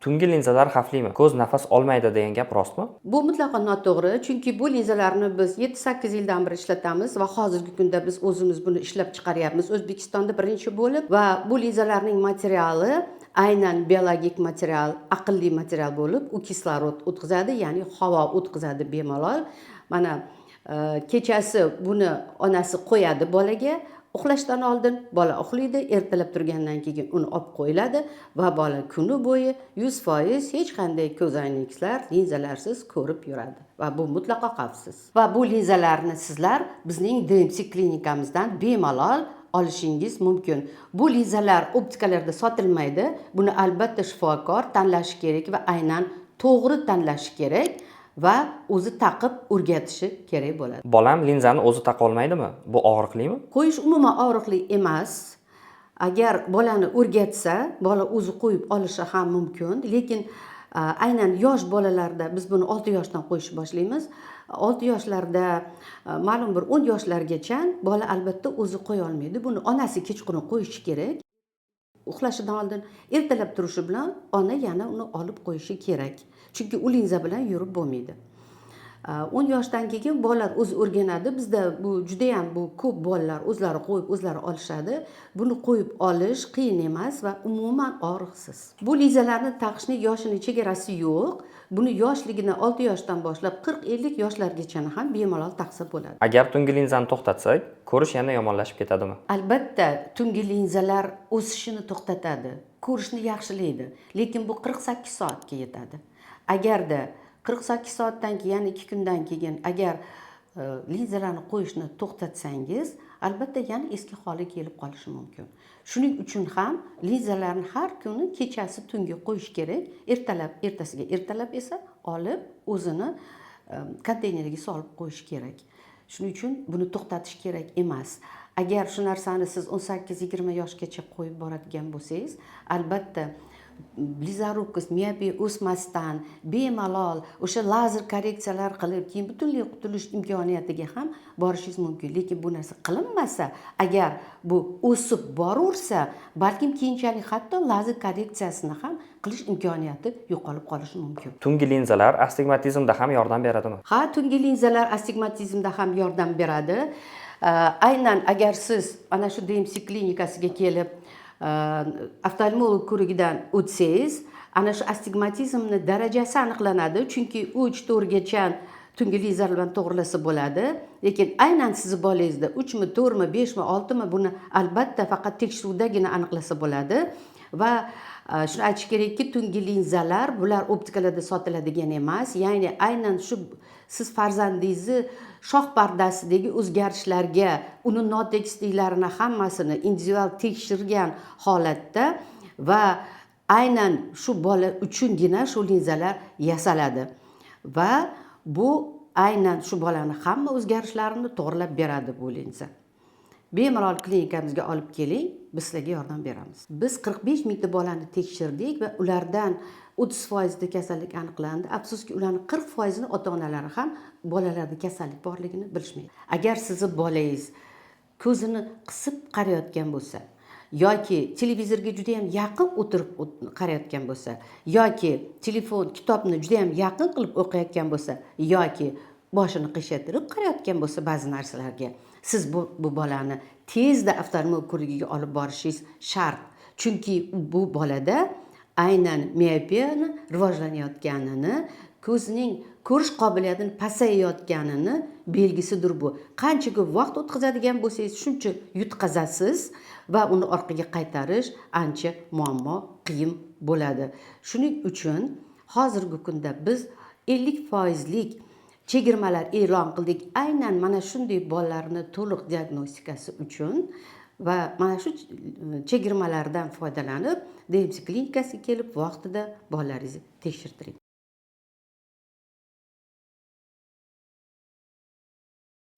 Tungi linzalar xavflimi? Ko'z nafas olmaydi degan gap rostmi? Bu mutlaqo noto'g'ri, chunki bu linzalarni biz 7-8 yildan beri ishlatamiz va hozirgi kunda biz o'zimiz buni ishlab chiqaryapmiz O'zbekistonda birinchi bo'lib va bu linzalarning materiali aynan biologik material, aqlli material bo'lib, u kislorod o'tkazadi, ya'ni havo o'tkazadi bemalol. Mana kechasi buni onasi qo'yadi bolaga. Uxlashdan oldin bola uxlaydi, ertalab turgandan keyin uni olib qo'yiladi va bola kuni bo'yi 100% hech qanday ko'zoynaklar, linzalarsiz ko'rib yuradi va bu mutlaqo xavfsiz. Va bu linzalarni sizlar bizning DMC klinikamizdan bemalol olishingiz mumkin. Bu linzalar optikalarda sotilmaydi. Buni albatta shifokor tanlashi kerak va aynan to'g'ri tanlashi kerak va o'zi taqib o'rgatishi kerak bo'ladi. Bolam linzani o'zi taqa olmaydimi? Bu og'riqlimi? Qo'yish umuman og'riqli emas. Agar bolani o'rgatsa, bola o'zi qo'yib olishi ham mumkin, lekin aynan yosh bolalarda biz buni 6 yoshdan qo'yishni boshlaymiz. 6 yoshlarda ma'lum bir 10 yoshlargacha bola albatta o'zi qo'ya olmaydi. Buni onasi kechqurun qo'yishi kerak. Uxlashidan oldin ertalab turishi bilan ona yana uni olib qo'yishi kerak. Chunki u linza bilan yurib bo'lmaydi. 10 yoshdan keyin bolalar o'zi o'rganadi. Bizda bu juda ham ko'p bolalar o'zlari qo'yib, o'zlari olishadi. Buni qo'yib olish qiyin emas va umuman og'riqsiz. Bu linzalarni taqishning yoshini chegarasi yo'q. Buni yoshligidan 6 yoshdan boshlab 40-50 yoshlargacha ham bemalol taqsa bo'ladi. Agar tungi linzani to'xtatsak, ko'rish yana yomonlashib ketadimi? Albatta, tungi linzalar o'sishini to'xtatadi, ko'rishni yaxshilaydi, lekin bu 48 soatga yetadi. Agarda 48 soatdan keyin, ya'ni 2 kundan keyin agar linzalarni qo'yishni to'xtatsangiz, albatta yana eski holiga kelib qolishi mumkin. Shuning uchun ham linzalarni har kuni kechasi tungi qo'yish kerak. Ertalab esa olib o'zini konteynerga solib qo'yish kerak. Shuning uchun buni to'xtatish kerak emas. Agar shu narsani siz 18-20 yoshgacha qo'yib boradigan bo'lsangiz, albatta blizarukkost, miopiya o'smasdan bemalol o'sha lazer korreksiyalar qilib, keyin butunlay qutulish imkoniyatiga ham borishingiz mumkin. Lekin bu narsa qilinmasa, agar bu o'sib boraversa, balkim keyinchalik hatto lazer korreksiyasini ham qilish imkoniyati yo'qolib qolishi mumkin. Tungi linzalar astigmatizmda ham yordam beradimi? Ha, tungi linzalar astigmatizmda ham yordam beradi. Aynan agar siz ana shu DMC klinikasiga kelib oftalmolog ko'rigidan o'tsangiz, ana shu astigmatizmni darajasi aniqlanadi, chunki 3-4 gacha tungi linzalar bilan to'g'rilasa bo'ladi. Lekin aynan sizni bolangizda 3 mi, 4 mi, 5 mi, 6 mi buni albatta faqat tekshiruvdagina aniqlasa bo'ladi va shuni aytish kerakki, tungi linzalar bular optikalarda sotiladigan emas. Ya'ni aynan shu siz farzandingizni shoh pardasidagi o'zgarishlarga, uni notekisliklarini hammasini individual tekshirgan holatda va aynan shu bola uchungina shu linzalar yasaladi va bu aynan shu bolani hamma o'zgarishlarini to'g'rilab beradi bu linza. Bemalol klinikamizga olib keling, biz sizlarga yordam beramiz. Biz 45 mingta bolani tekshirdik va ulardan 30% da kasallik aniqlandi. Afsuski ularning 40% ni ota-onalari ham bolalarda kasallik borligini bilishmaydi. Agar sizni bolangiz ko'zini qisib qarayotgan bo'lsa, yoki televizorga juda ham yaqin o'tirib qarayotgan bo'lsa, yoki telefon, kitobni juda ham yaqin qilib o'qiyotgan bo'lsa, yoki boshini qiyshaytirib qarayotgan bo'lsa ba'zi narsalarga, siz bu bolani tezda oftalmolog ko'rigiga olib borishingiz shart. Chunki bu bolada aynan miopiyani rivojlanayotganini, ko'zning ko'rish qobiliyatini pasayayotganini belgisidir bu. Qancha ko'p vaqt o'tkazadigan bo'lsangiz, shuncha yutqazasiz va uni orqaga qaytarish ancha muammo, qiyin bo'ladi. Shuning uchun hozirgi kunda biz 50%lik chegirmalar e'lon qildik aynan mana shunday bolalarni to'liq diagnostikasi uchun va mana shu chegirmalardan foydalanib DMC klinikasiga kelib vaqtida bolalaringizni tekshirtiring.